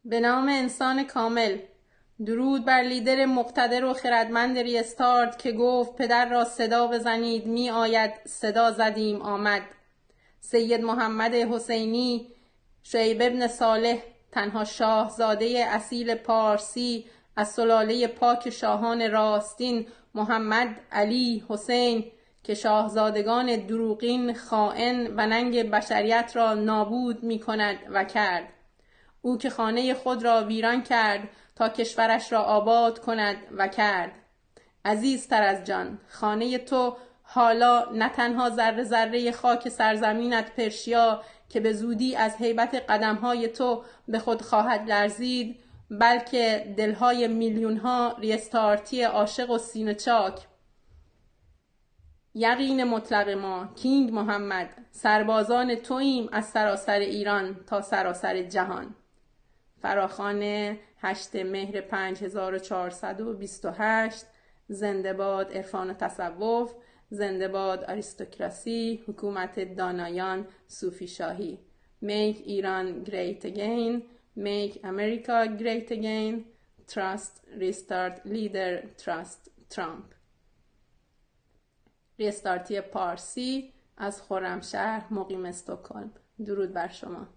به نام انسان کامل. درود بر لیدر مقتدر و خردمند ریستارت که گفت پدر را صدا بزنید می آید، صدا زدیم آمد. سید محمد حسینی، شعیب ابن صالح، تنها شاهزاده اصیل پارسی از سلاله پاک شاهان راستین، محمد علی حسین که شاهزادگان دروغین، خائن و ننگ بشریت را نابود می کند و کرد. او که خانه خود را ویران کرد تا کشورش را آباد کند و کرد. عزیزتر از جان، خانه تو حالا نه تنها ذره ذره خاک سرزمینت پرشیا که به زودی از هیبت قدمهای تو به خود خواهد لرزید، بلکه دلهای میلیونها ریستارتی عاشق و سینه چاک. یقین مطلق ما، کینگ محمد، سربازان توییم از سراسر ایران تا سراسر جهان. فراخوان 8 مهر 5428. زنده باد عرفان و تصوف، زنده باد آریستوکراسی، حکومت دانایان، صوفی شاهی. Make Iran great again, make America great again, trust restart leader, trust Trump. ریستارتی پارسی از خرمشهر، مقیم استکهلم. درود بر شما.